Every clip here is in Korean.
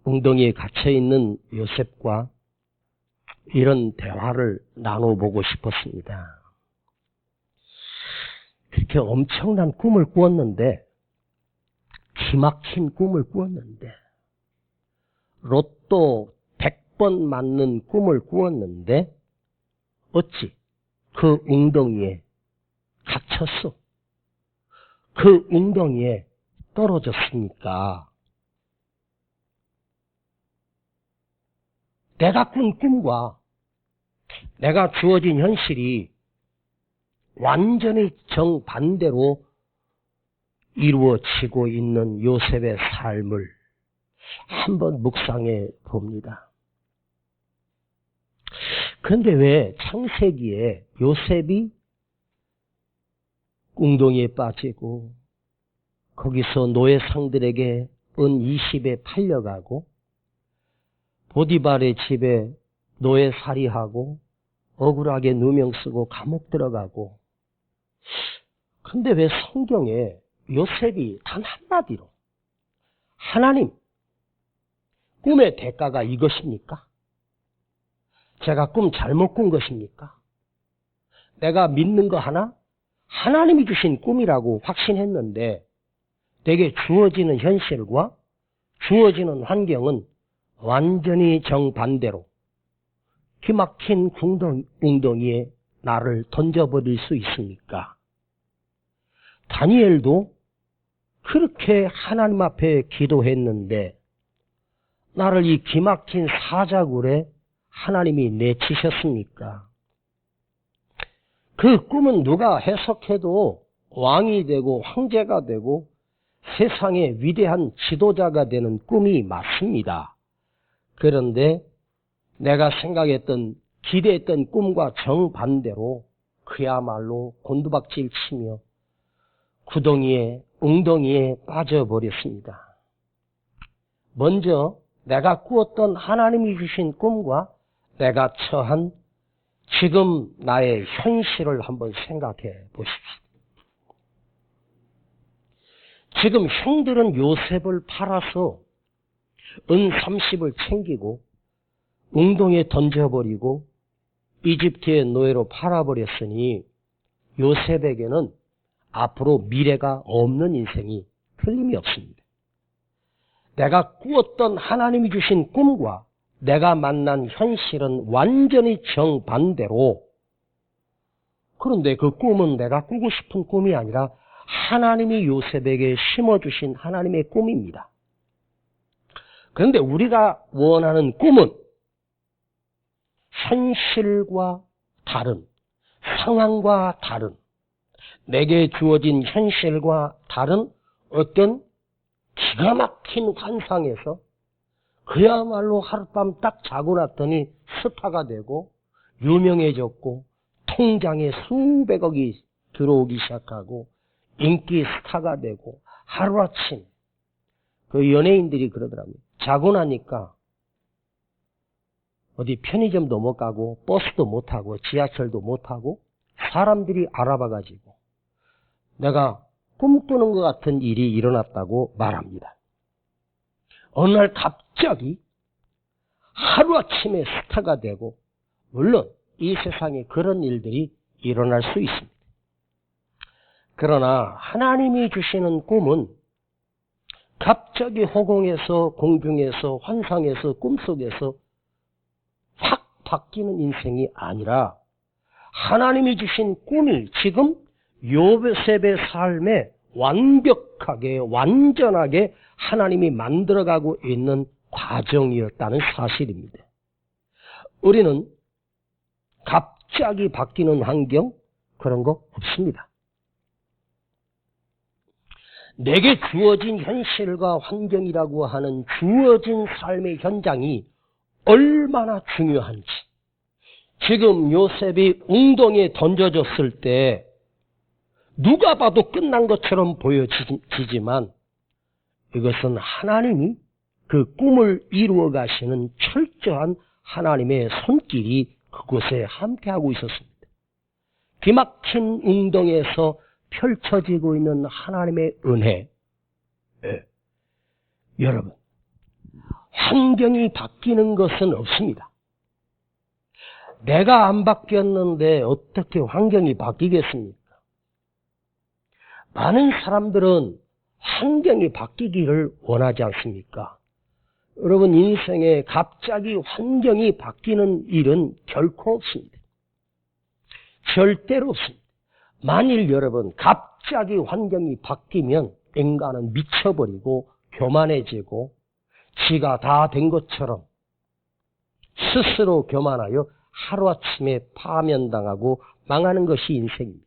웅덩이에 갇혀있는 요셉과 이런 대화를 나눠보고 싶었습니다. 그렇게 엄청난 꿈을 꾸었는데, 기막힌 꿈을 꾸었는데, 로또 100번 맞는 꿈을 꾸었는데 어찌 그 웅덩이에 갇혔어? 그 웅덩이에 떨어졌습니까? 내가 꾼 꿈과 내가 주어진 현실이 완전히 정반대로 이루어지고 있는 요셉의 삶을 한번 묵상해 봅니다. 그런데 왜 창세기에 요셉이 웅덩이에 빠지고 거기서 노예상들에게 은 20에 팔려가고 보디발의 집에 노예살이하고 억울하게 누명 쓰고 감옥 들어가고, 근데 왜 성경에 요셉이 단 한마디로 하나님, 꿈의 대가가 이것입니까? 제가 꿈 잘못 꾼 것입니까? 내가 믿는 거 하나? 하나님이 주신 꿈이라고 확신했는데 내게 주어지는 현실과 주어지는 환경은 완전히 정반대로 기막힌 웅덩이에 나를 던져버릴 수 있습니까? 다니엘도 그렇게 하나님 앞에 기도했는데 나를 이 기막힌 사자굴에 하나님이 내치셨습니까? 그 꿈은 누가 해석해도 왕이 되고 황제가 되고 세상의 위대한 지도자가 되는 꿈이 맞습니다. 그런데 내가 생각했던 기대했던 꿈과 정반대로 그야말로 곤두박질 치며 웅덩이에 빠져버렸습니다. 먼저 내가 꾸었던 하나님이 주신 꿈과 내가 처한 지금 나의 현실을 한번 생각해 보십시오. 지금 형들은 요셉을 팔아서 은 30을 챙기고 웅덩이에 던져버리고 이집트의 노예로 팔아버렸으니 요셉에게는 앞으로 미래가 없는 인생이 틀림이 없습니다. 내가 꾸었던 하나님이 주신 꿈과 내가 만난 현실은 완전히 정반대로, 그런데 그 꿈은 내가 꾸고 싶은 꿈이 아니라 하나님이 요셉에게 심어주신 하나님의 꿈입니다. 그런데 우리가 원하는 꿈은 현실과 다른, 상황과 다른, 내게 주어진 현실과 다른 어떤 기가 막힌 환상에서 그야말로 하룻밤 딱 자고 났더니 스타가 되고 유명해졌고 통장에 수백억이 들어오기 시작하고 인기 스타가 되고 하루아침 그 연예인들이 그러더라고요. 자고 나니까 어디 편의점도 못 가고 버스도 못 타고 지하철도 못 타고 사람들이 알아봐가지고 내가 꿈꾸는 것 같은 일이 일어났다고 말합니다. 어느 날 갑자기 하루아침에 스타가 되고, 물론 이 세상에 그런 일들이 일어날 수 있습니다. 그러나 하나님이 주시는 꿈은 갑자기 허공에서 공중에서 환상에서 꿈속에서 확 바뀌는 인생이 아니라 하나님이 주신 꿈이 지금 요셉의 삶에 완벽하게 완전하게 하나님이 만들어가고 있는 과정이었다는 사실입니다. 우리는 갑자기 바뀌는 환경 그런 거 없습니다. 내게 주어진 현실과 환경이라고 하는 주어진 삶의 현장이 얼마나 중요한지, 지금 요셉이 웅덩이에 던져졌을 때 누가 봐도 끝난 것처럼 보여지지만 이것은 하나님이 그 꿈을 이루어 가시는 철저한 하나님의 손길이 그곳에 함께하고 있었습니다. 기막힌 웅덩이에서 펼쳐지고 있는 하나님의 은혜. 네. 여러분, 환경이 바뀌는 것은 없습니다. 내가 안 바뀌었는데 어떻게 환경이 바뀌겠습니까? 많은 사람들은 환경이 바뀌기를 원하지 않습니까? 여러분, 인생에 갑자기 환경이 바뀌는 일은 결코 없습니다. 절대로 없습니다. 만일 여러분 갑자기 환경이 바뀌면 인간은 미쳐버리고 교만해지고 지가 다 된 것처럼 스스로 교만하여 하루아침에 파면당하고 망하는 것이 인생입니다.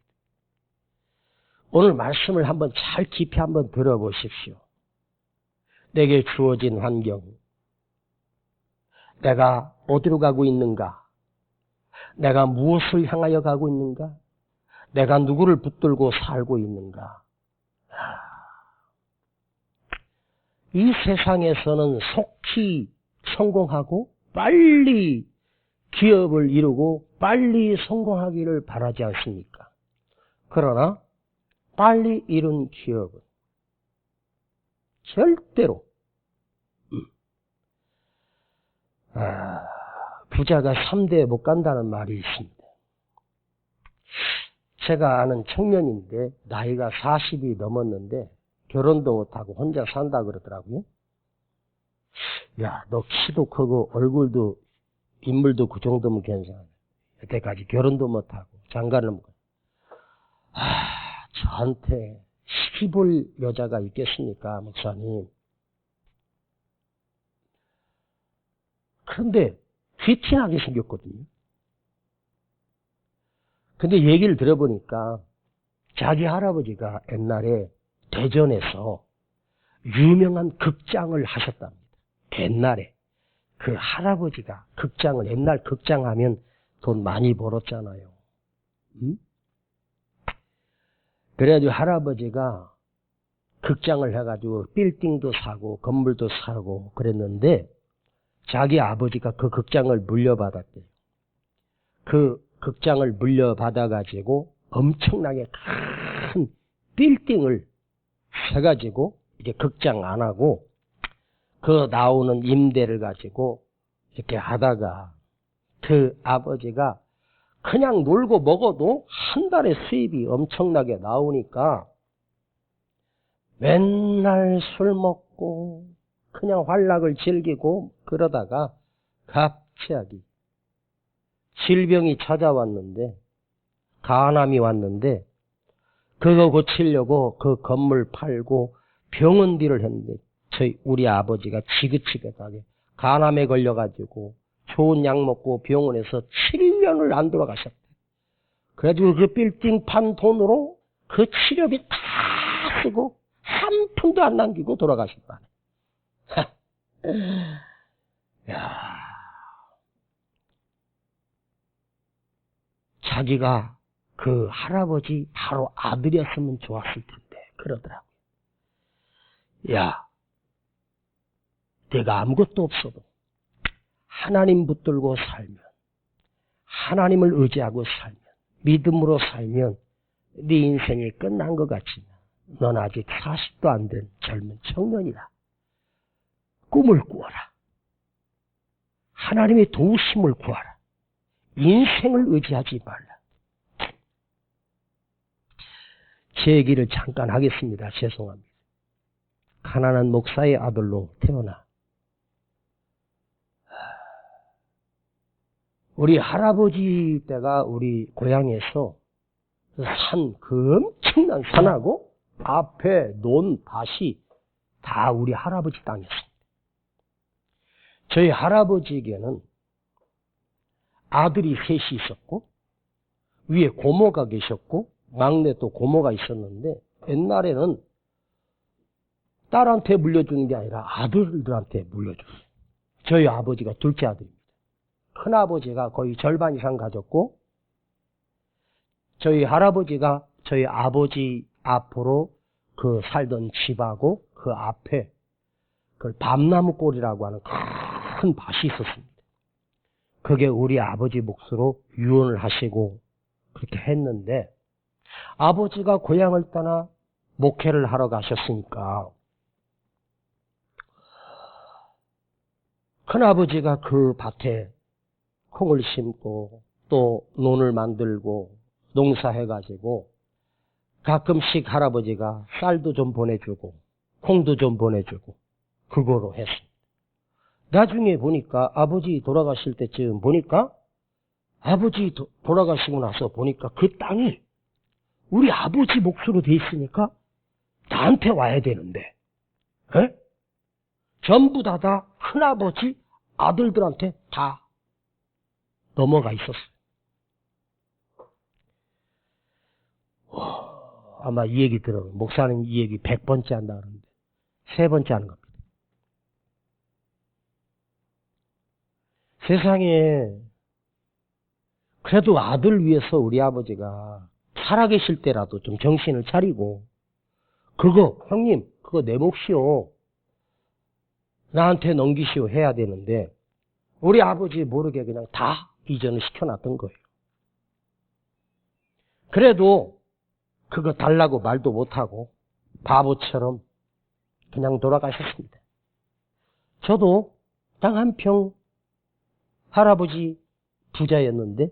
오늘 말씀을 한번 잘 깊이 한번 들어보십시오. 내게 주어진 환경, 내가 어디로 가고 있는가? 내가 무엇을 향하여 가고 있는가? 내가 누구를 붙들고 살고 있는가? 이 세상에서는 속히 성공하고 빨리 기업을 이루고 빨리 성공하기를 바라지 않습니까? 그러나 빨리 이룬 기업은 절대로 부자가 3대에 못 간다는 말이 있습니다. 제가 아는 청년인데 나이가 40이 넘었는데 결혼도 못하고 혼자 산다 그러더라고요. 야, 너 키도 크고 얼굴도 인물도 그 정도면 괜찮아. 여태까지 결혼도 못하고 장가를 못 가고. 저한테 시기 볼 여자가 있겠습니까, 목사님? 그런데 귀티나게 생겼거든요. 근데 얘기를 들어보니까 자기 할아버지가 옛날에 대전에서 유명한 극장을 하셨답니다. 옛날에 그 할아버지가 극장을, 옛날 극장 하면 돈 많이 벌었잖아요. 응? 그래가지고 할아버지가 극장을 해가지고 빌딩도 사고 건물도 사고 그랬는데 자기 아버지가 그 극장을 물려받았대요. 그 극장을 물려받아가지고 엄청나게 큰 빌딩을 해가지고 이제 극장 안 하고 그 나오는 임대를 가지고 이렇게 하다가 그 아버지가 그냥 놀고 먹어도 한 달에 수입이 엄청나게 나오니까 맨날 술 먹고 그냥 활락을 즐기고 그러다가 갑자기 질병이 찾아왔는데, 간암이 왔는데 그거 고치려고 그 건물 팔고 병원비를 했는데 우리 아버지가 지긋지긋하게 간암에 걸려가지고 좋은 약 먹고 병원에서 7년을 안 돌아가셨대. 그래가지고 그 빌딩 판 돈으로 그 치료비 다 쓰고 한 푼도 안 남기고 돌아가셨다네. 야, 자기가 그 할아버지 바로 아들이었으면 좋았을 텐데 그러더라고요. 야, 내가 아무것도 없어도 하나님 붙들고 살면, 하나님을 의지하고 살면, 믿음으로 살면 네 인생이 끝난 것 같지만 넌 아직 40도 안 된 젊은 청년이다. 꿈을 꾸어라. 하나님의 도우심을 구하라. 인생을 의지하지 말라. 제 얘기를 잠깐 하겠습니다. 죄송합니다. 가난한 목사의 아들로 태어나 우리 할아버지 때가 우리 고향에서 산, 그 엄청난 산하고 앞에 논, 밭이 다 우리 할아버지 땅이었습니다. 저희 할아버지에게는 아들이 셋이 있었고 위에 고모가 계셨고 막내 또 고모가 있었는데 옛날에는 딸한테 물려주는 게 아니라 아들들한테 물려줬어요. 저희 아버지가 둘째 아들입니다. 큰아버지가 거의 절반 이상 가졌고 저희 할아버지가 저희 아버지 앞으로 그 살던 집하고 그 앞에 그 밤나무골이라고 하는 큰 밭이 있었습니다. 그게 우리 아버지 몫으로 유언을 하시고 그렇게 했는데 아버지가 고향을 떠나 목회를 하러 가셨으니까 큰아버지가 그 밭에 콩을 심고 또 논을 만들고 농사해가지고 가끔씩 할아버지가 쌀도 좀 보내주고 콩도 좀 보내주고 그거로 했습니다. 나중에 보니까 아버지 돌아가실 때쯤 보니까 아버지 돌아가시고 나서 보니까 그 땅이 우리 아버지 몫으로 돼 있으니까 나한테 와야 되는데 에? 전부 다 큰아버지 아들들한테 다 넘어가 있었어요. 아마 이 얘기 들어요. 목사님 이 얘기 100번째 한다 그러는데 3번째 하는 겁니다. 세상에 그래도 아들 위해서 우리 아버지가 살아계실 때라도 좀 정신을 차리고 그거 형님 그거 내 몫이요. 나한테 넘기시오 해야 되는데 우리 아버지 모르게 그냥 다 이전을 시켜놨던 거예요. 그래도 그거 달라고 말도 못하고 바보처럼 그냥 돌아가셨습니다. 저도 땅 한 평 할아버지 부자였는데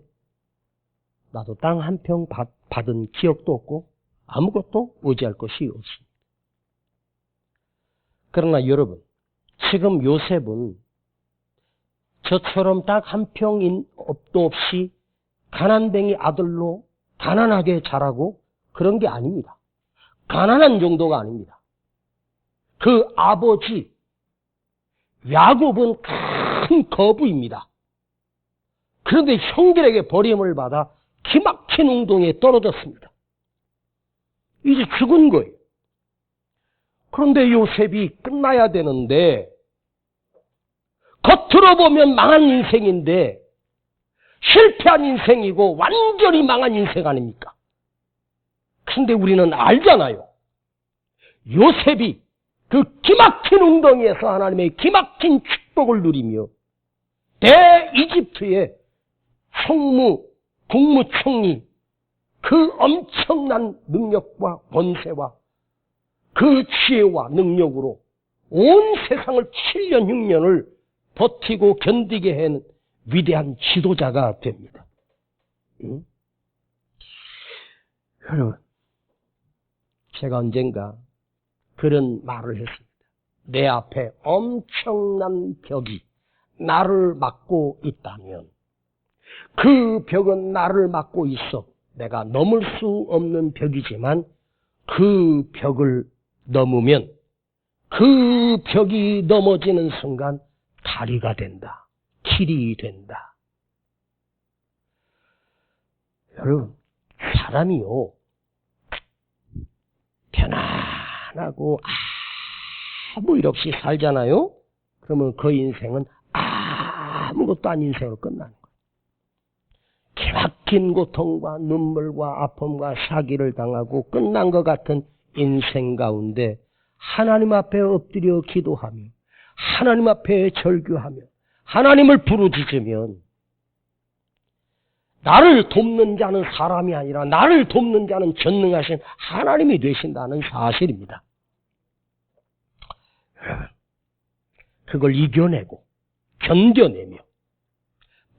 나도 땅 한 평 받은 기억도 없고 아무것도 의지할 것이 없습니다. 그러나 여러분 지금 요셉은 저처럼 딱 한 평도 없이 가난뱅이 아들로 가난하게 자라고 그런 게 아닙니다. 가난한 정도가 아닙니다. 그 아버지 야곱은 큰 거부입니다. 그런데 형들에게 버림을 받아 기막힌 웅덩이에 떨어졌습니다. 이제 죽은 거예요. 그런데 요셉이 끝나야 되는데 겉으로 보면 망한 인생인데 실패한 인생이고 완전히 망한 인생 아닙니까? 그런데 우리는 알잖아요. 요셉이 그 기막힌 웅덩이에서 하나님의 기막힌 축복을 누리며 대이집트의 국무총리 그 엄청난 능력과 권세와 그 지혜와 능력으로 온 세상을 7년 6년을 버티고 견디게 한 위대한 지도자가 됩니다. 응? 여러분, 제가 언젠가 그런 말을 했습니다. 내 앞에 엄청난 벽이 나를 막고 있다면 그 벽은 나를 막고 있어. 내가 넘을 수 없는 벽이지만 그 벽을 넘으면 그 벽이 넘어지는 순간 다리가 된다. 길이 된다. 여러분, 사람이요. 편안하고 아무 일 없이 살잖아요. 그러면 그 인생은 아무것도 아닌 인생으로 끝나는 거예요. 기막힌 고통과 눈물과 아픔과 사기를 당하고 끝난 것 같은 인생 가운데 하나님 앞에 엎드려 기도하며 하나님 앞에 절규하며 하나님을 부르짖으면 나를 돕는 자는 사람이 아니라 나를 돕는 자는 전능하신 하나님이 되신다는 사실입니다. 그걸 이겨내고 견뎌내며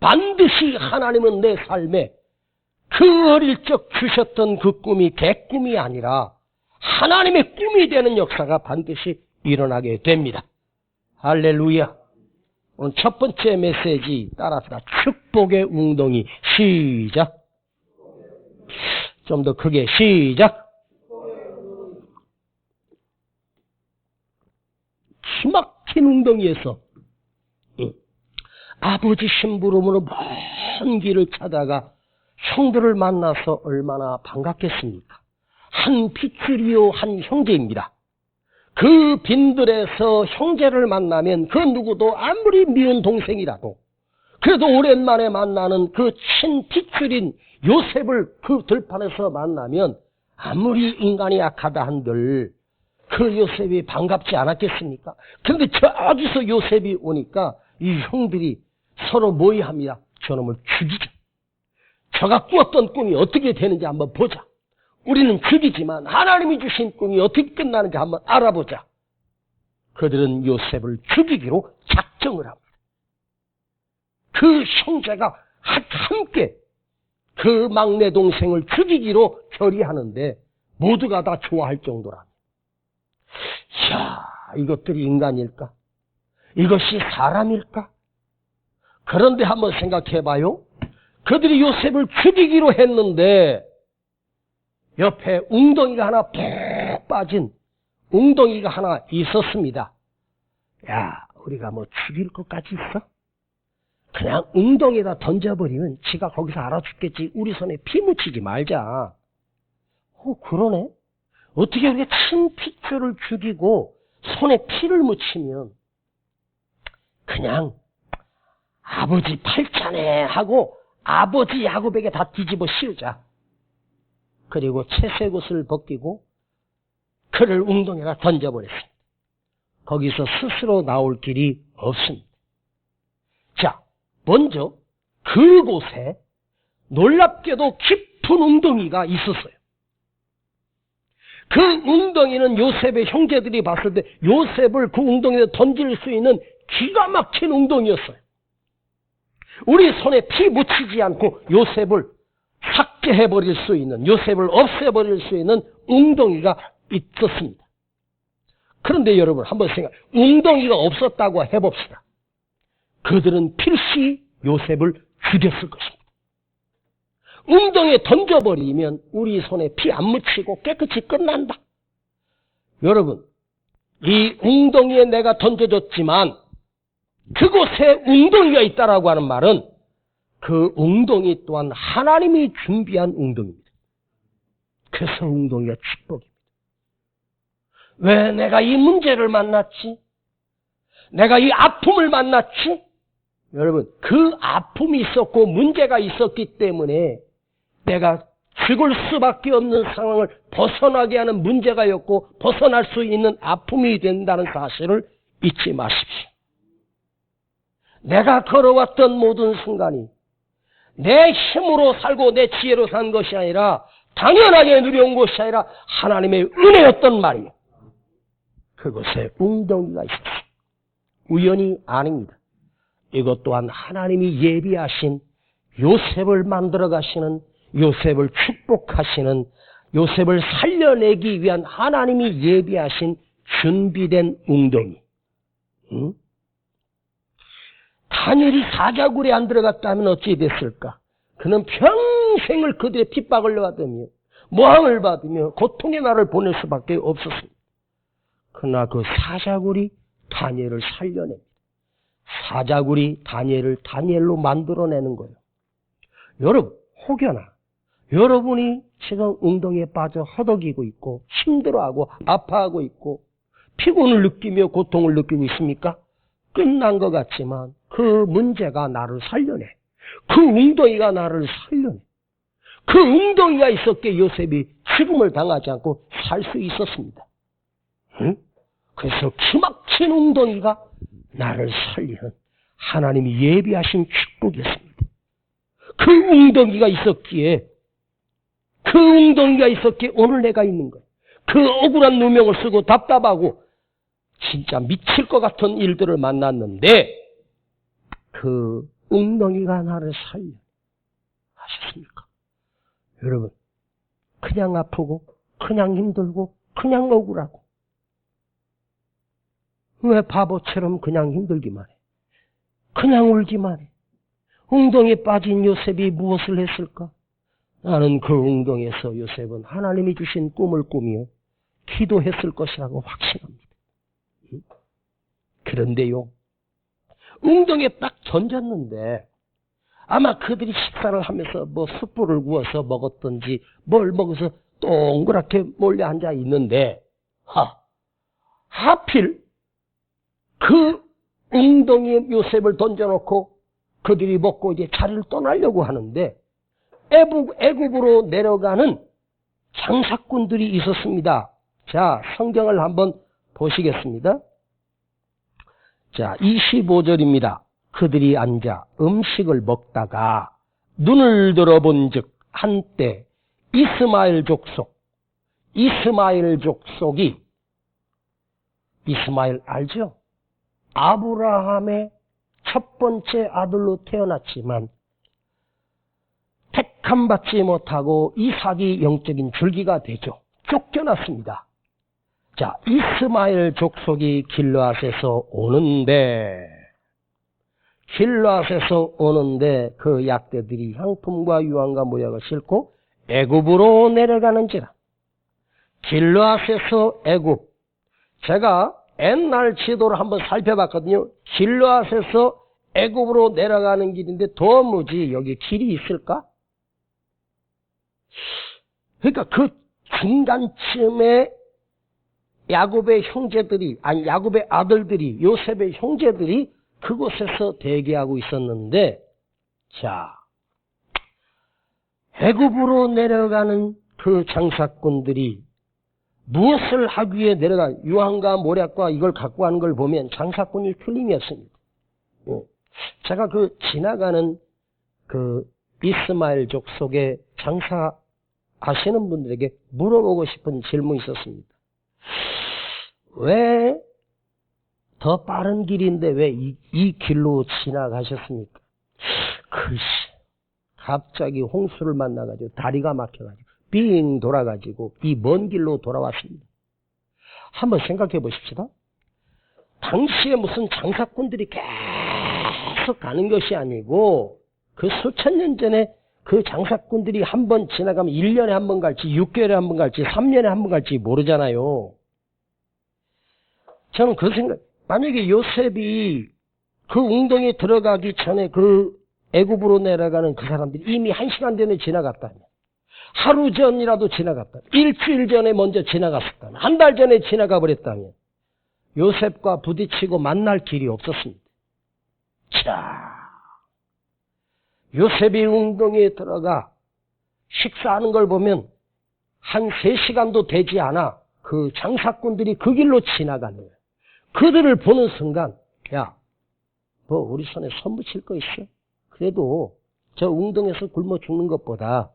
반드시 하나님은 내 삶에 그 어릴 적 주셨던 그 꿈이 개꿈이 아니라 하나님의 꿈이 되는 역사가 반드시 일어나게 됩니다. 할렐루야. 오늘 첫 번째 메시지 따라서 축복의 웅덩이 시작. 좀 더 크게 시작. 기막힌 웅덩이에서 아버지 심부름으로 먼 길을 찾아가 형들을 만나서 얼마나 반갑겠습니까? 한 핏줄이요 한 형제입니다. 그 빈들에서 형제를 만나면 그 누구도 아무리 미운 동생이라도 그래도 오랜만에 만나는 그 친핏줄인 요셉을 그 들판에서 만나면 아무리 인간이 약하다 한들 그 요셉이 반갑지 않았겠습니까? 그런데 저기서 요셉이 오니까 이 형들이 서로 모의합니다. 저놈을 죽이자. 저가 꾸었던 꿈이 어떻게 되는지 한번 보자. 우리는 죽이지만 하나님이 주신 꿈이 어떻게 끝나는지 한번 알아보자. 그들은 요셉을 죽이기로 작정을 합니다. 그 형제가 함께 그 막내 동생을 죽이기로 결의하는데 모두가 다 좋아할 정도라. 이야, 이것들이 인간일까? 이것이 사람일까? 그런데 한번 생각해봐요. 그들이 요셉을 죽이기로 했는데 옆에 웅덩이가 하나 푹 빠진 웅덩이가 하나 있었습니다. 야, 우리가 뭐 죽일 것까지 있어? 그냥 웅덩이에다 던져버리면 지가 거기서 알아 죽겠지. 우리 손에 피 묻히지 말자. 그러네. 어떻게 우리가 친피초를 죽이고 손에 피를 묻히면 그냥 아버지 팔자네 하고 아버지 야곱에게 다 뒤집어 씌우자. 그리고 채색 옷을 벗기고 그를 웅덩이에다 던져버렸습니다. 거기서 스스로 나올 길이 없습니다. 자, 먼저 그곳에 놀랍게도 깊은 웅덩이가 있었어요. 그 웅덩이는 요셉의 형제들이 봤을 때 요셉을 그 웅덩이에 던질 수 있는 기가 막힌 웅덩이였어요. 우리 손에 피 묻히지 않고 요셉을 삭제해버릴 수 있는, 요셉을 없애버릴 수 있는 웅덩이가 있었습니다. 그런데 여러분 한번 웅덩이가 없었다고 해봅시다. 그들은 필시 요셉을 죽였을 것입니다. 웅덩이에 던져버리면 우리 손에 피 안 묻히고 깨끗이 끝난다. 여러분, 이 웅덩이에 내가 던져줬지만 그곳에 웅덩이가 있다라고 하는 말은 그 웅덩이 또한 하나님이 준비한 웅덩이입니다. 그래서 웅덩이가 축복입니다. 왜 내가 이 문제를 만났지? 내가 이 아픔을 만났지? 여러분, 그 아픔이 있었고 문제가 있었기 때문에 내가 죽을 수밖에 없는 상황을 벗어나게 하는 문제가였고 벗어날 수 있는 아픔이 된다는 사실을 잊지 마십시오. 내가 걸어왔던 모든 순간이 내 힘으로 살고 내 지혜로 산 것이 아니라 당연하게 누려온 것이 아니라 하나님의 은혜였던 말이에요. 그곳에 웅덩이가 있었어요. 우연이 아닙니다. 이것 또한 하나님이 예비하신 요셉을 만들어 가시는, 요셉을 축복하시는, 요셉을 살려내기 위한 하나님이 예비하신 준비된 웅덩이. 응? 다니엘이 사자굴에 안 들어갔다면 어찌 됐을까? 그는 평생을 그들의 핍박을 받으며 모함을 받으며 고통의 날을 보낼 수밖에 없었습니다. 그러나 그 사자굴이 다니엘을 살려냅니다. 사자굴이 다니엘을 다니엘로 만들어내는 거예요. 여러분, 혹여나 여러분이 지금 웅덩이에 빠져 허덕이고 있고 힘들어하고 아파하고 있고 피곤을 느끼며 고통을 느끼고 있습니까? 끝난 것 같지만 그 문제가 나를 살려내. 그 웅덩이가 나를 살려내. 그 웅덩이가 있었기에 요셉이 죽음을 당하지 않고 살 수 있었습니다. 응? 그래서 기막힌 웅덩이가 나를 살리는 하나님이 예비하신 축복이었습니다. 그 웅덩이가 있었기에 오늘 내가 있는 거예요. 그 억울한 누명을 쓰고 답답하고 진짜 미칠 것 같은 일들을 만났는데 그 웅덩이가 나를 살려. 아셨습니까? 여러분, 그냥 아프고 그냥 힘들고 그냥 억울하고 왜 바보처럼 그냥 힘들기만 해? 그냥 울기만 해? 웅덩이에 빠진 요셉이 무엇을 했을까? 나는 그 웅덩이에서 요셉은 하나님이 주신 꿈을 꾸며 기도했을 것이라고 확신합니다. 그런데요, 웅덩이에 딱 던졌는데 아마 그들이 식사를 하면서 뭐 숯불을 구워서 먹었던지 뭘 먹어서 동그랗게 몰려 앉아 있는데 하필 그 웅덩이에 요셉을 던져놓고 그들이 먹고 이제 자리를 떠나려고 하는데 애굽으로 내려가는 장사꾼들이 있었습니다. 자, 성경을 한번 보시겠습니다. 자, 25절입니다. 그들이 앉아 음식을 먹다가 눈을 들어본 즉 한때 이스마엘 족속이 이스마엘 알죠? 아브라함의 첫 번째 아들로 태어났지만 택함받지 못하고 이삭이 영적인 줄기가 되죠. 쫓겨났습니다. 자, 이스마엘 족속이 길르앗에서 오는데 그 약대들이 향품과 유황과 모약을 싣고 애굽으로 내려가는지라. 길르앗에서 애굽. 제가 옛날 지도를 한번 살펴봤거든요. 길르앗에서 애굽으로 내려가는 길인데 도무지 여기 길이 있을까? 그러니까 그 중간쯤에 야곱의 아들들이, 요셉의 형제들이 그곳에서 대기하고 있었는데, 자, 애굽으로 내려가는 그 장사꾼들이 무엇을 하기 위해 유황과 모략과 이걸 갖고 가는 걸 보면 장사꾼이 틀림이었습니다. 제가 지나가는 이스마엘 족속의 장사하시는 분들에게 물어보고 싶은 질문이 있었습니다. 왜 더 빠른 길인데 왜 이 길로 지나가셨습니까? 갑자기 홍수를 만나가지고 다리가 막혀가지고 빙 돌아가지고 이 먼 길로 돌아왔습니다. 한번 생각해 보십시다. 당시에 무슨 장사꾼들이 계속 가는 것이 아니고 그 수천 년 전에 그 장사꾼들이 한 번 지나가면 1년에 한 번 갈지 6개월에 한 번 갈지 3년에 한 번 갈지 모르잖아요. 저는 만약에 요셉이 그 웅덩이에 들어가기 전에 그 애굽으로 내려가는 그 사람들이 이미 1시간 전에 지나갔다면, 하루 전이라도 지나갔다면, 일주일 전에 먼저 지나갔었다면, 한 달 전에 지나가 버렸다면 요셉과 부딪히고 만날 길이 없었습니다. 자, 요셉이 웅덩이에 들어가 식사하는 걸 보면 한 3시간도 되지 않아 그 장사꾼들이 그 길로 지나가는 거예요. 그들을 보는 순간, 야, 우리 손에 손 붙일 거 있어? 그래도 저 웅덩이에서 굶어 죽는 것보다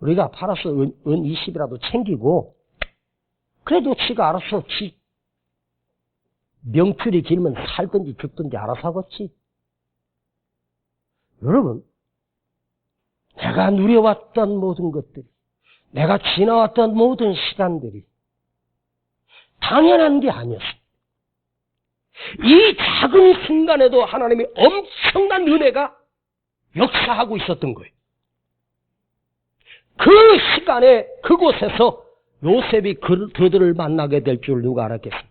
우리가 팔아서 은 20이라도 챙기고, 그래도 지가 알아서 명줄이 길면 살든지 죽든지 알아서 하겠지. 여러분, 내가 누려왔던 모든 것들이, 내가 지나왔던 모든 시간들이 당연한 게 아니었습니다. 이 작은 순간에도 하나님이 엄청난 은혜가 역사하고 있었던 거예요. 그 시간에 그곳에서 요셉이 그들을 만나게 될 줄 누가 알았겠습니까?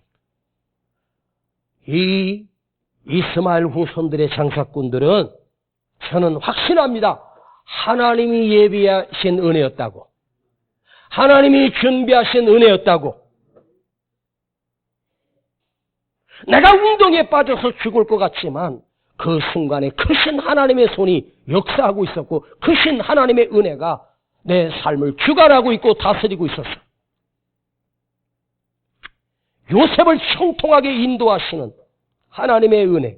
이 이스마엘 후손들의 장사꾼들은 저는 확신합니다. 하나님이 예비하신 은혜였다고. 하나님이 준비하신 은혜였다고. 내가 웅덩이에 빠져서 죽을 것 같지만 그 순간에 크신 하나님의 손이 역사하고 있었고 크신 하나님의 은혜가 내 삶을 주관하고 있고 다스리고 있었어요. 요셉을 형통하게 인도하시는 하나님의 은혜,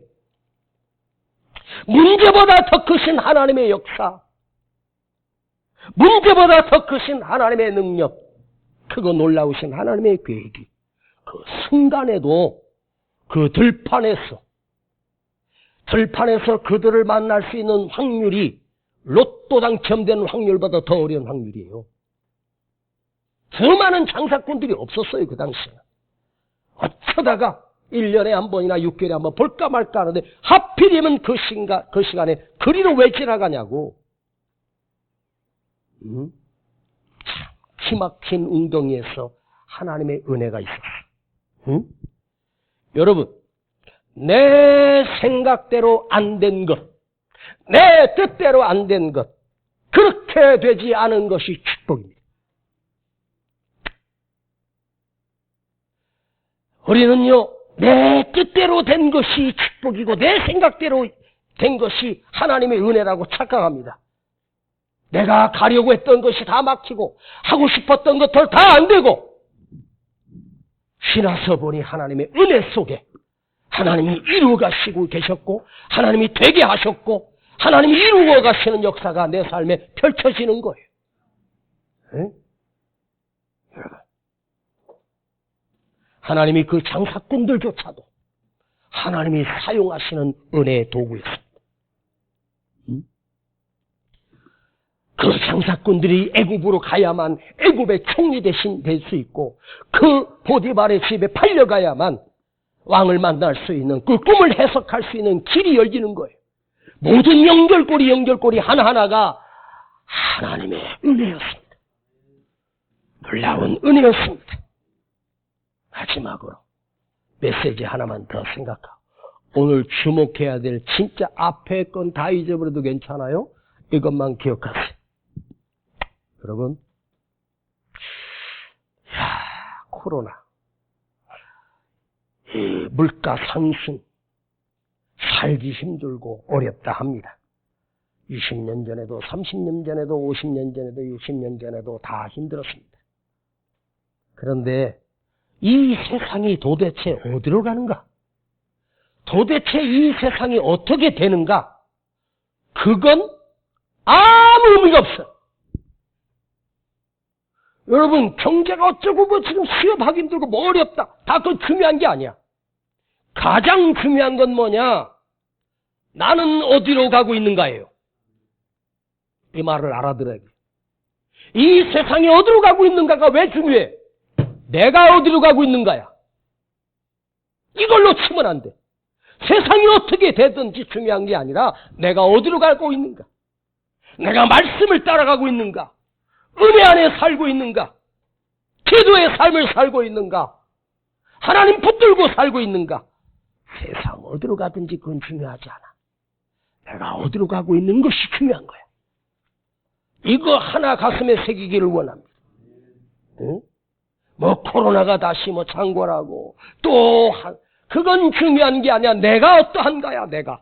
문제보다 더 크신 하나님의 역사, 문제보다 더 크신 하나님의 능력, 크고 놀라우신 하나님의 계획이 그 순간에도 그 들판에서 그들을 만날 수 있는 확률이 로또 당첨되는 확률보다 더 어려운 확률이에요. 더 많은 장사꾼들이 없었어요, 그 당시에. 어쩌다가 1년에 한 번이나 6개월에 한 번 볼까 말까 하는데 하필이면 그 시간에 그리로 왜 지나가냐고. 참 기막힌 웅덩이에서 하나님의 은혜가 있었어요. 여러분, 내 생각대로 안 된 것, 내 뜻대로 안 된 것, 그렇게 되지 않은 것이 축복입니다. 우리는요, 내 뜻대로 된 것이 축복이고 내 생각대로 된 것이 하나님의 은혜라고 착각합니다. 내가 가려고 했던 것이 다 막히고 하고 싶었던 것들 다 안 되고 지나서 보니 하나님의 은혜 속에 하나님이 이루어 가시고 계셨고 하나님이 되게 하셨고 하나님이 이루어 가시는 역사가 내 삶에 펼쳐지는 거예요. 네? 하나님이 그 장사꾼들조차도 하나님이 사용하시는 은혜의 도구였습니다. 그 장사꾼들이 애굽으로 가야만 애굽의 총리 대신 될 수 있고 그 보디발의 집에 팔려가야만 왕을 만날 수 있는 그 꿈을 해석할 수 있는 길이 열리는 거예요. 모든 연결고리 하나하나가 하나님의 은혜였습니다. 놀라운 은혜였습니다. 마지막으로 메시지 하나만 더 생각하고 오늘 주목해야 될 진짜 앞에 건 다 잊어버려도 괜찮아요. 이것만 기억하세요. 여러분, 코로나, 이 물가 상승, 살기 힘들고 어렵다 합니다. 20년 전에도, 30년 전에도, 50년 전에도, 60년 전에도 다 힘들었습니다. 그런데 이 세상이 도대체 어디로 가는가? 도대체 이 세상이 어떻게 되는가? 그건 아무 의미가 없어요. 여러분, 경제가 어쩌고 뭐 지금 수업하기 힘들고 뭐 어렵다. 다 그건 중요한 게 아니야. 가장 중요한 건 뭐냐? 나는 어디로 가고 있는가예요. 이 말을 알아들어야 돼. 이 세상이 어디로 가고 있는가가 왜 중요해? 내가 어디로 가고 있는가야. 이걸 놓치면 안 돼. 세상이 어떻게 되든지 중요한 게 아니라 내가 어디로 가고 있는가. 내가 말씀을 따라가고 있는가. 은혜 안에 살고 있는가? 기도의 삶을 살고 있는가? 하나님 붙들고 살고 있는가? 세상 어디로 가든지 그건 중요하지 않아. 내가 어디로 가고 있는 것이 중요한 거야. 이거 하나 가슴에 새기기를 원합니다. 응? 뭐 코로나가 다시 뭐 창궐하고 또 그건 중요한 게 아니야. 내가 어떠한가야. 내가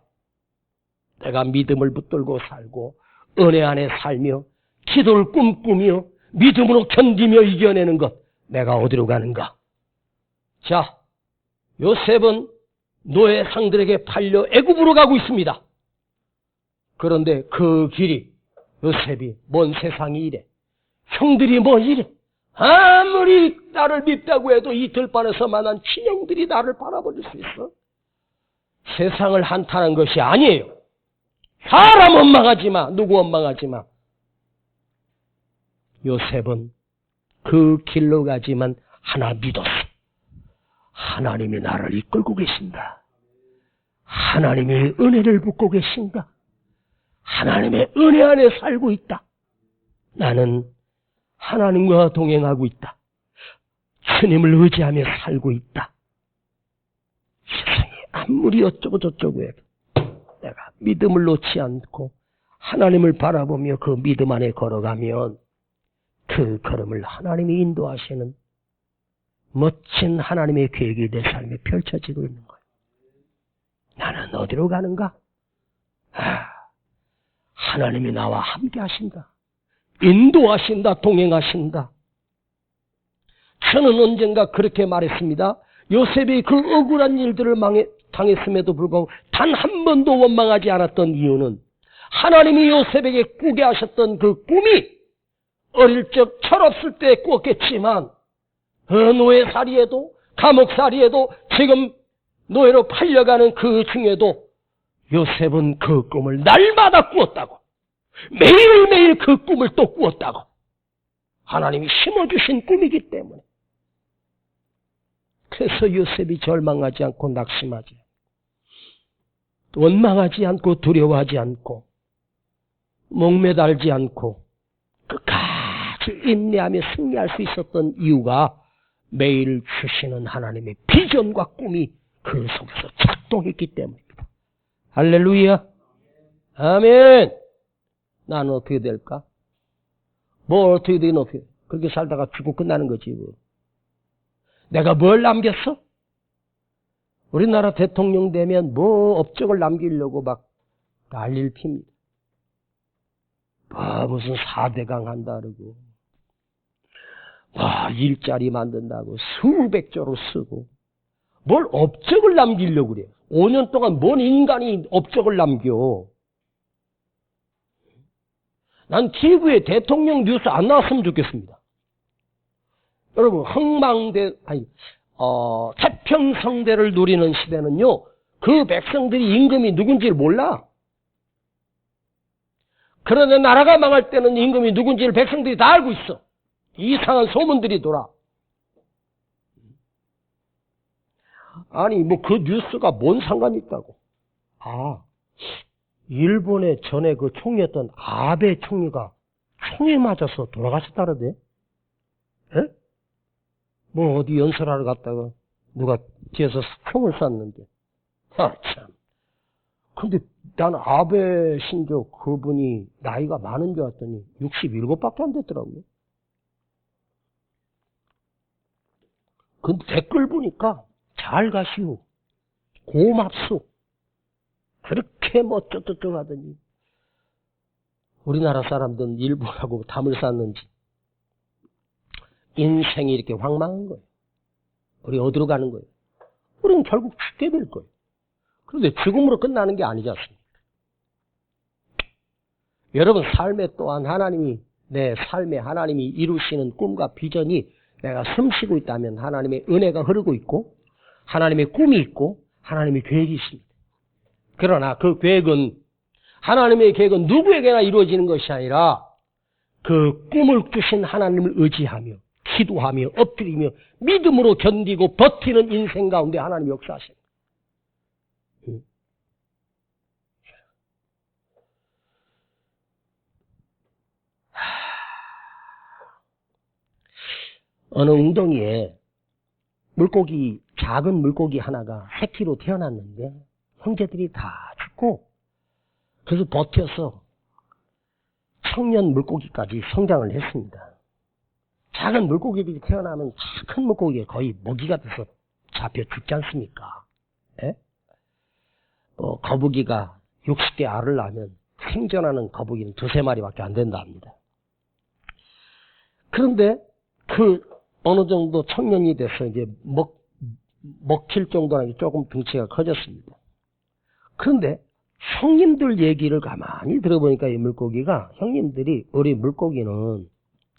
믿음을 붙들고 살고 은혜 안에 살며 기도를 꿈꾸며 믿음으로 견디며 이겨내는 것. 내가 어디로 가는가? 자, 요셉은 노예 상들에게 팔려 애굽으로 가고 있습니다. 그런데 그 길이 요셉이 먼 세상이 이래. 형들이 뭐 이래. 아무리 나를 밉다고 해도 이 들판에서 만난 친형들이 나를 바라버릴 수 있어. 세상을 한탄한 것이 아니에요. 사람 원망하지 마. 누구 원망하지 마. 요셉은 그 길로 가지만 하나 믿었어. 하나님이 나를 이끌고 계신다. 하나님이 은혜를 붓고 계신다. 하나님의 은혜 안에 살고 있다. 나는 하나님과 동행하고 있다. 주님을 의지하며 살고 있다. 세상에 아무리 어쩌고 저쩌고 해도 내가 믿음을 놓지 않고 하나님을 바라보며 그 믿음 안에 걸어가면 그 걸음을 하나님이 인도하시는 멋진 하나님의 계획이 내 삶에 펼쳐지고 있는 거예요. 나는 어디로 가는가? 하나님이 나와 함께 하신다. 인도하신다. 동행하신다. 저는 언젠가 그렇게 말했습니다. 요셉이 그 억울한 일들을 당했음에도 불구하고 단 한 번도 원망하지 않았던 이유는 하나님이 요셉에게 꾸게 하셨던 그 꿈이 어릴 적 철없을 때 꾸었겠지만 노예살이에도 감옥살이에도 지금 노예로 팔려가는 그 중에도 요셉은 그 꿈을 날마다 꾸었다고. 매일매일 그 꿈을 또 꾸었다고. 하나님이 심어주신 꿈이기 때문에. 그래서 요셉이 절망하지 않고 낙심하지 않고 원망하지 않고 두려워하지 않고 목매달지 않고 끝까지 인내하며 승리할 수 있었던 이유가 매일 주시는 하나님의 비전과 꿈이 그 속에서 작동했기 때문입니다. 할렐루야. 아멘. 나는 어떻게 될까? 뭐 어떻게 되긴 어떻게 돼? 그렇게 살다가 죽고 끝나는 거지. 뭐. 내가 뭘 남겼어? 우리나라 대통령 되면 뭐 업적을 남기려고 막 난리를 핍니다. 무슨 4대강 한다 그러고 일자리 만든다고 수백조로 쓰고 뭘 업적을 남기려고 그래. 5년 동안 뭔 인간이 업적을 남겨. 난 TV에 대통령 뉴스 안 나왔으면 좋겠습니다. 여러분 태평성대를 누리는 시대는요 그 백성들이 임금이 누군지를 몰라. 그런데 나라가 망할 때는 임금이 누군지를 백성들이 다 알고 있어. 이상한 소문들이 돌아. 아니 뭐 그 뉴스가 뭔 상관이 있다고. 아, 일본의 전에 그 총리였던 아베 총리가 총에 맞아서 돌아가셨다는데? 에? 뭐 어디 연설하러 갔다가 누가 뒤에서 총을 쐈는데. 아 참. 근데 나는 아베 신조 그분이 나이가 많은 줄 알았더니 67밖에 안 됐더라고요. 근데 댓글 보니까 잘 가시오, 고맙소, 그렇게 뭐 어쩌고저쩌고 하더니 우리나라 사람들은 일본하고 담을 쌌는지 인생이 이렇게 황망한 거예요. 우리 어디로 가는 거예요? 우리는 결국 죽게 될 거예요. 그런데 죽음으로 끝나는 게 아니지 않습니까? 여러분 삶에 또한 하나님이, 내 삶에 하나님이 이루시는 꿈과 비전이 내가 숨쉬고 있다면 하나님의 은혜가 흐르고 있고 하나님의 꿈이 있고 하나님의 계획이 있습니다. 그러나 그 계획은, 하나님의 계획은 누구에게나 이루어지는 것이 아니라 그 꿈을 꾸신 하나님을 의지하며 기도하며 엎드리며 믿음으로 견디고 버티는 인생 가운데 하나님이 역사하십니다. 어느 웅덩이에 물고기, 작은 물고기 하나가 새끼로 태어났는데 형제들이 다 죽고, 그래서 버텨서 청년 물고기까지 성장을 했습니다. 작은 물고기들이 태어나면 큰 물고기에 거의 먹이가 돼서 잡혀 죽지 않습니까? 예? 거북이가 60개 알을 낳으면 생존하는 거북이는 2~3마리밖에 안 된다 합니다. 그런데 그 어느 정도 청년이 돼서 이제 먹힐 정도는 조금 등치가 커졌습니다. 그런데 형님들 얘기를 가만히 들어보니까 이 물고기가, 형님들이 우리 물고기는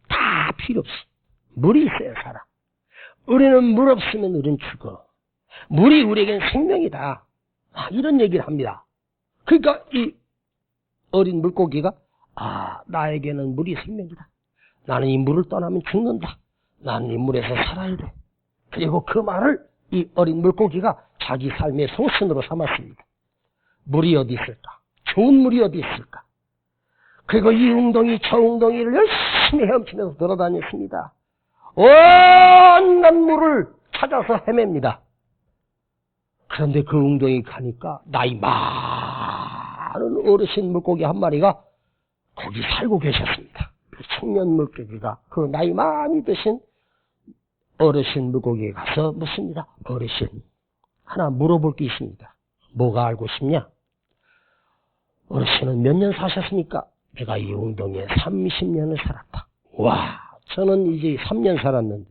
다 필요 없어. 물이 있어야 살아. 우리는 물 없으면 우리는 죽어. 물이 우리에겐 생명이다. 이런 얘기를 합니다. 그러니까 이 어린 물고기가, 나에게는 물이 생명이다. 나는 이 물을 떠나면 죽는다. 나는 이 물에서 살아야 돼. 그리고 그 말을 이 어린 물고기가 자기 삶의 소신으로 삼았습니다. 물이 어디 있을까? 좋은 물이 어디 있을까? 그리고 이 웅덩이 저 웅덩이를 열심히 헤엄치면서 돌아다녔습니다. 온갖 물을 찾아서 헤맵니다. 그런데 그 웅덩이 가니까 나이 많은 어르신 물고기 한 마리가 거기 살고 계셨습니다. 그 청년 물고기가 그 나이 많이 드신 어르신 물고기에 가서 묻습니다. 어르신, 하나 물어볼 게 있습니다. 뭐가 알고 싶냐? 어르신은 몇 년 사셨습니까? 내가 이 웅덩이에 30년을 살았다. 와, 저는 이제 3년 살았는데.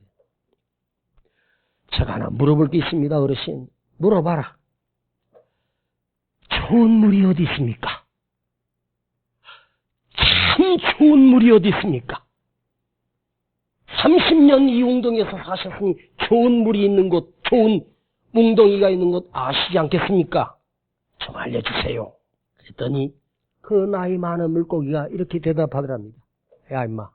제가 하나 물어볼 게 있습니다. 어르신, 물어봐라. 좋은 물이 어디 있습니까? 참 좋은 물이 어디 있습니까? 30년 이 웅덩이에서 사셨으니 좋은 물이 있는 곳, 좋은 웅덩이가 있는 곳 아시지 않겠습니까? 좀 알려주세요. 그랬더니 그 나이 많은 물고기가 이렇게 대답하더랍니다. 야 임마,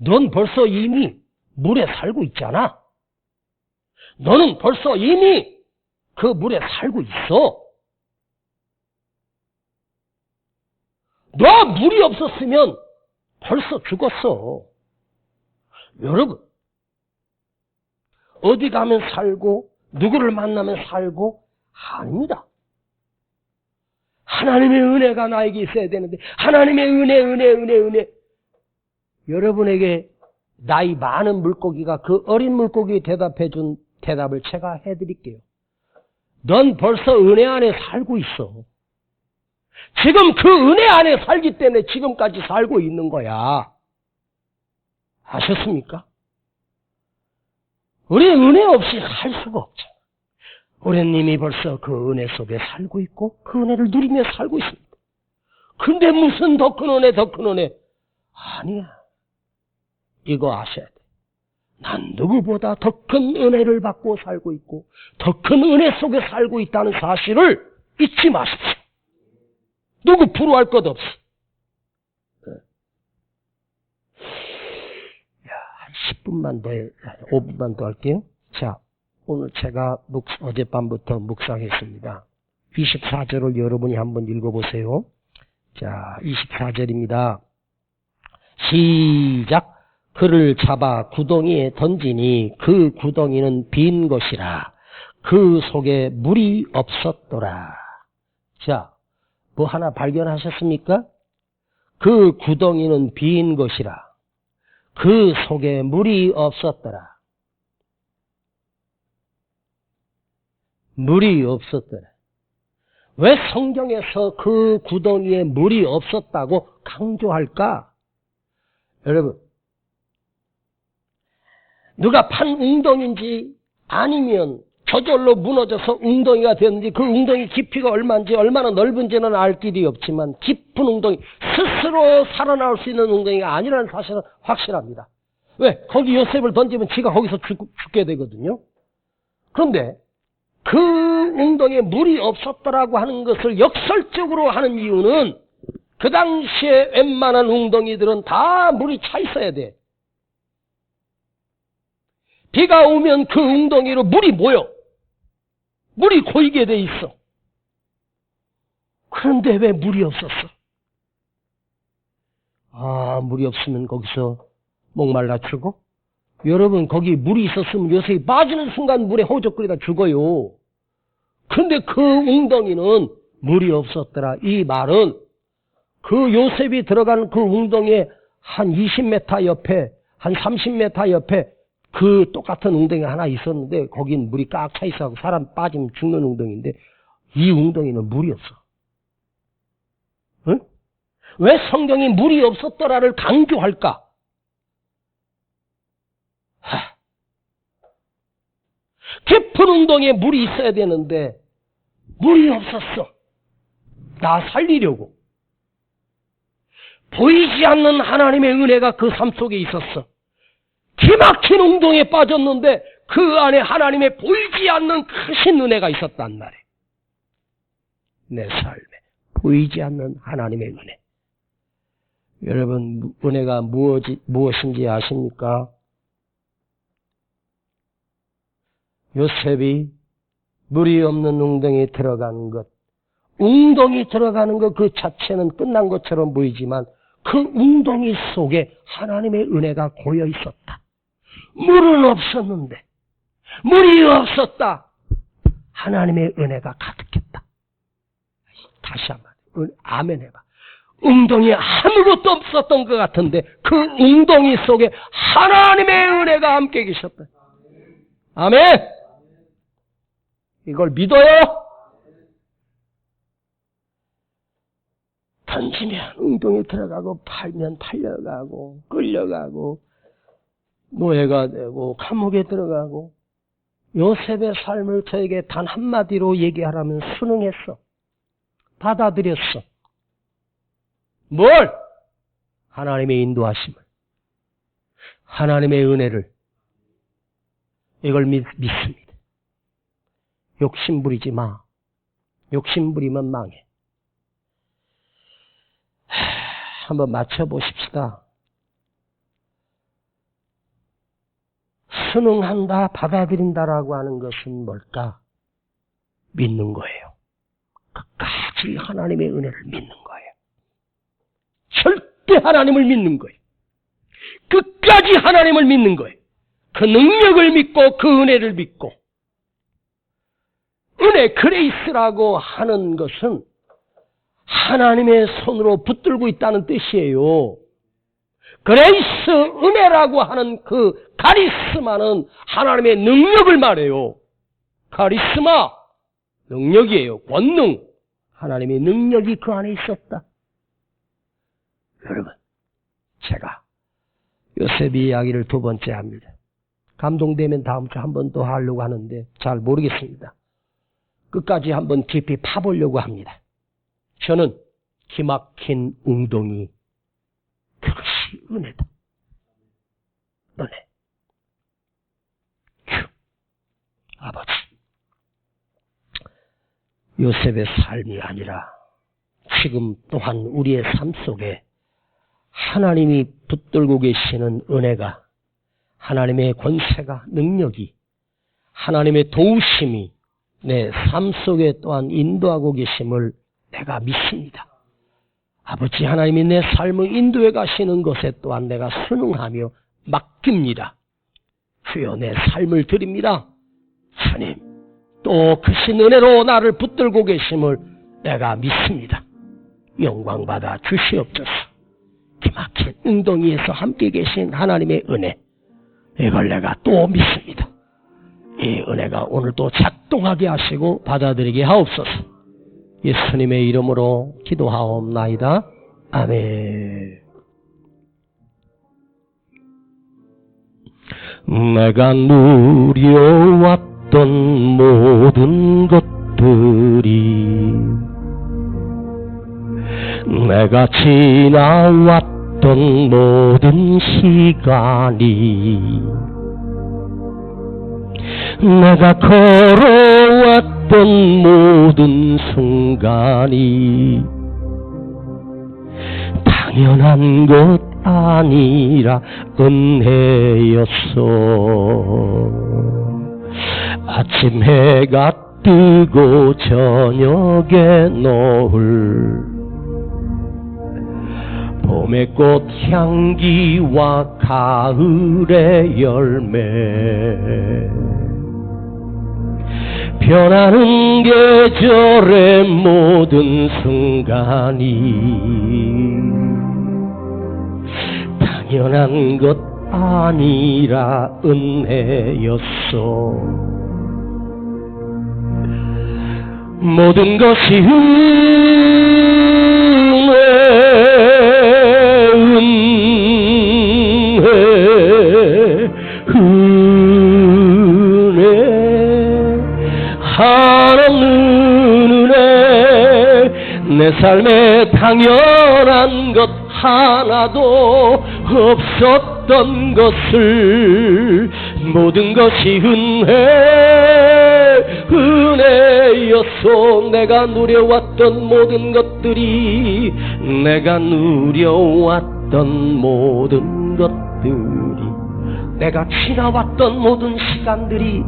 넌 벌써 이미 물에 살고 있잖아. 너는 벌써 이미 그 물에 살고 있어. 너 물이 없었으면 벌써 죽었어. 여러분, 어디 가면 살고 누구를 만나면 살고 아닙니다. 하나님의 은혜가 나에게 있어야 되는데, 하나님의 은혜. 여러분에게 나이 많은 물고기가 그 어린 물고기에 대답해준 대답을 제가 해드릴게요. 넌 벌써 은혜 안에 살고 있어. 지금 그 은혜 안에 살기 때문에 지금까지 살고 있는 거야. 아셨습니까? 우리는 은혜 없이 할 수가 없잖아. 우리는 이미 벌써 그 은혜 속에 살고 있고 그 은혜를 누리며 살고 있습니다. 근데 무슨 더 큰 은혜, 더 큰 은혜? 아니야. 이거 아셔야 돼. 난 누구보다 더 큰 은혜를 받고 살고 있고 더 큰 은혜 속에 살고 있다는 사실을 잊지 마십시오. 누구 부러워할 것 없어. 한 10분만 더, 5분만 더 할게요. 자, 오늘 제가 어젯밤부터 묵상했습니다. 24절을 여러분이 한번 읽어보세요. 자, 24절입니다. 시작. 그를 잡아 구덩이에 던지니 그 구덩이는 빈 것이라. 그 속에 물이 없었더라. 자, 뭐 하나 발견하셨습니까? 그 구덩이는 빈 것이라. 그 속에 물이 없었더라. 물이 없었더라. 왜 성경에서 그 구덩이에 물이 없었다고 강조할까? 여러분, 누가 판 웅덩이인지 아니면 저절로 무너져서 웅덩이가 되었는지 그 웅덩이 깊이가 얼마인지 얼마나 넓은지는 알 길이 없지만 깊은 웅덩이, 스스로 살아나올 수 있는 웅덩이가 아니라는 사실은 확실합니다. 왜? 거기 요셉을 던지면 지가 거기서 죽게 되거든요. 그런데 그 웅덩이에 물이 없었더라고 하는 것을 역설적으로 하는 이유는 그 당시에 웬만한 웅덩이들은 다 물이 차 있어야 돼. 비가 오면 그 웅덩이로 물이 모여. 물이 고이게 돼 있어. 그런데 왜 물이 없었어? 물이 없으면 거기서 목말라 죽어? 여러분, 거기 물이 있었으면 요셉이 빠지는 순간 물에 허우적거리다 죽어요. 그런데 그 웅덩이는 물이 없었더라. 이 말은 그 요셉이 들어가는 그 웅덩이에 한 20m 옆에, 한 30m 옆에 그 똑같은 웅덩이 하나 있었는데 거긴 물이 꽉 차 있어 사람 빠지면 죽는 웅덩이인데 이 웅덩이는 물이 없어. 응? 왜 성경이 물이 없었더라를 강조할까? 깊은 웅덩이에 물이 있어야 되는데 물이 없었어. 나 살리려고. 보이지 않는 하나님의 은혜가 그 삶 속에 있었어. 기막힌 웅덩이에 빠졌는데 그 안에 하나님의 보이지 않는 크신 은혜가 있었단 말이에요. 내 삶에 보이지 않는 하나님의 은혜. 여러분, 은혜가 무엇인지 아십니까? 요셉이 물이 없는 웅덩이에 들어가는 것, 웅덩이 들어가는 것 그 자체는 끝난 것처럼 보이지만 그 웅덩이 속에 하나님의 은혜가 고여 있었다. 물은 없었는데 물이 없었다. 하나님의 은혜가 가득했다. 다시 한번 아멘 해봐. 웅덩이에 아무것도 없었던 것 같은데 그 웅덩이 속에 하나님의 은혜가 함께 계셨다. 아멘. 이걸 믿어요? 던지면 웅덩이 들어가고 팔면 팔려가고 끌려가고 노예가 되고 감옥에 들어가고 요셉의 삶을 저에게 단 한마디로 얘기하라면 순응했어. 받아들였어. 뭘? 하나님의 인도하심을. 하나님의 은혜를. 이걸 믿습니다. 욕심 부리지 마. 욕심 부리면 망해. 한번 맞춰보십시다. 순응한다, 받아들인다라고 하는 것은 뭘까? 믿는 거예요. 끝까지 하나님의 은혜를 믿는 거예요. 절대 하나님을 믿는 거예요. 끝까지 하나님을 믿는 거예요. 그 능력을 믿고 그 은혜를 믿고. 은혜, 그레이스라고 하는 것은 하나님의 손으로 붙들고 있다는 뜻이에요. 그레이스, 은혜라고 하는 그 카리스마는 하나님의 능력을 말해요. 카리스마, 능력이에요. 권능. 하나님의 능력이 그 안에 있었다. 여러분, 제가 요셉의 이야기를 두 번째 합니다. 감동되면 다음 주 한 번 더 하려고 하는데 잘 모르겠습니다. 끝까지 한번 깊이 파보려고 합니다. 저는 기막힌 웅덩이, 그것이 은혜다. 은혜. 아버지, 요셉의 삶이 아니라 지금 또한 우리의 삶 속에 하나님이 붙들고 계시는 은혜가, 하나님의 권세가, 능력이, 하나님의 도우심이 내 삶 속에 또한 인도하고 계심을 내가 믿습니다. 아버지 하나님이 내 삶을 인도해 가시는 것에 또한 내가 순응하며 맡깁니다. 주여, 내 삶을 드립니다. 주님, 또 크신 은혜로 나를 붙들고 계심을 내가 믿습니다. 영광 받아 주시옵소서. 기막힌 웅덩이에서 함께 계신 하나님의 은혜, 이걸 내가 또 믿습니다. 이 은혜가 오늘 또 작동하게 하시고 받아들이게 하옵소서. 예수님의 이름으로 기도하옵나이다. 아멘. 내가 누려왔던 모든 것들이, 내가 지나왔던 모든 시간이, 내가 걸어왔던 모든 순간이 당연한 것 아니라 은혜였어. 아침 해가 뜨고 저녁에 노을, 봄의 꽃 향기와 가을의 열매, 변하는 계절의 모든 순간이 당연한 것 아니라 은혜였어. 모든 것이 은혜, 한없는 은혜. 내 삶에 당연한 것 하나도 없었던 것을, 모든 것이 은혜였소. 내가 누려왔던 모든 것들이, 내가 누려왔던 모든 것들이, 내가 지나왔던 모든 시간들이,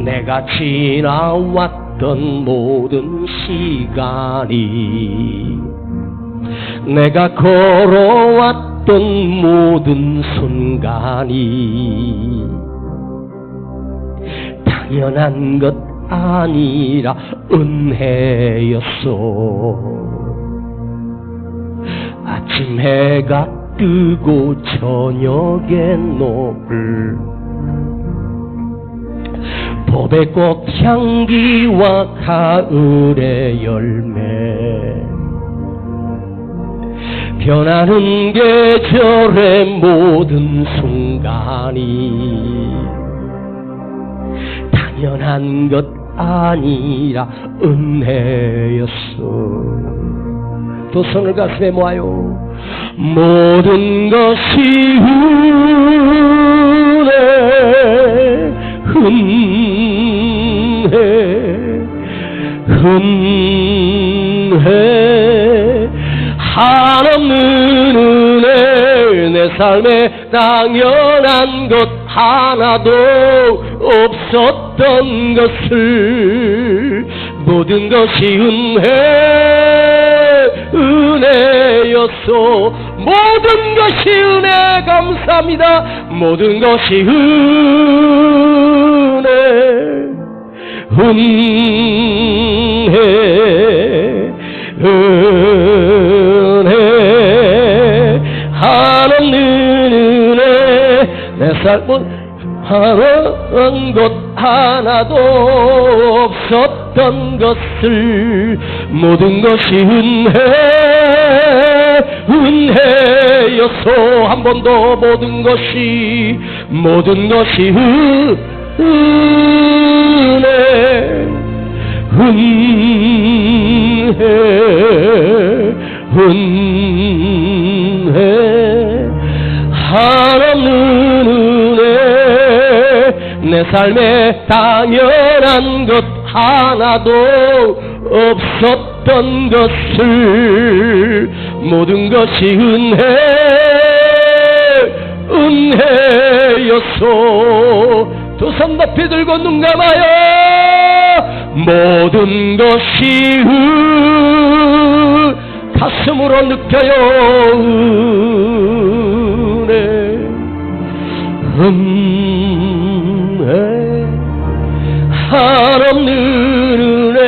내가 지나왔던 모든 시간이, 내가 걸어왔던 모든 순간이 당연한 것 아니라 은혜였소. 아침 해가 뜨고 저녁에 노을, 봄의 꽃 향기와 가을의 열매, 변하는 계절의 모든 순간이 당연한 것 아니라 은혜였어. 두 손을 가슴에 모아요. 모든 것이 은혜, 한없는 은혜. 내 삶에 당연한 것 하나도 없었던 것을, 모든 것이 은혜였소. 모든 것이 은혜. 감사합니다. 모든 것이 은혜, 한없는 은혜. 내 삶은 하는 것 하나도 없었던 것을, 모든 것이 은혜였소. 한 번 더. 모든 것이 은혜, 한없는 은혜. 내 삶에 당연한 것 하나도 없었던 것을 모든 것이 은혜였소. 두 손 높이 들고 눈 감아요. 모든 것이 가슴으로 느껴요. 은혜 한없는 은혜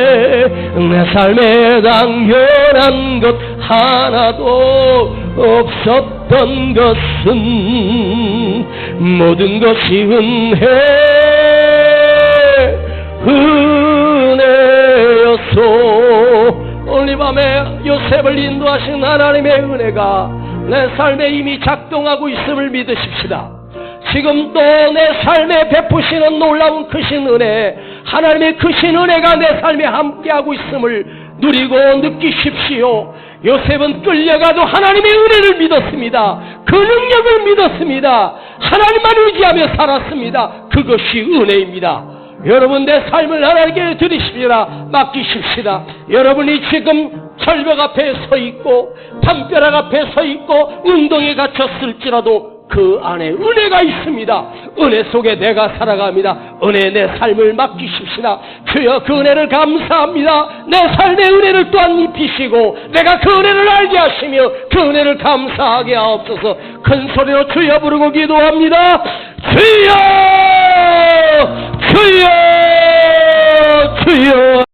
내 삶에 당연한 것 하나도 없었던 것은 모든 것이 은혜였소. 오늘 이 밤에 요셉을 인도하신 하나님의 은혜가 내 삶에 이미 작동하고 있음을 믿으십시다. 지금도 내 삶에 베푸시는 놀라운 크신 은혜, 하나님의 크신 은혜가 내 삶에 함께하고 있음을 누리고 느끼십시오. 요셉은 끌려가도 하나님의 은혜를 믿었습니다. 그 능력을 믿었습니다. 하나님만 의지하며 살았습니다. 그것이 은혜입니다. 여러분, 내 삶을 하나님께 드리십시다. 맡기십시다. 여러분이 지금 절벽 앞에 서 있고 담벼락 앞에 서 있고 운동에 갇혔을지라도 그 안에 은혜가 있습니다. 은혜 속에 내가 살아갑니다. 은혜 내 삶을 맡기십시다. 주여, 그 은혜를 감사합니다. 내 삶의 은혜를 또한 입히시고 내가 그 은혜를 알게 하시며 그 은혜를 감사하게 하옵소서. 큰 소리로 주여 부르고 기도합니다. 주여, 주여, 주여.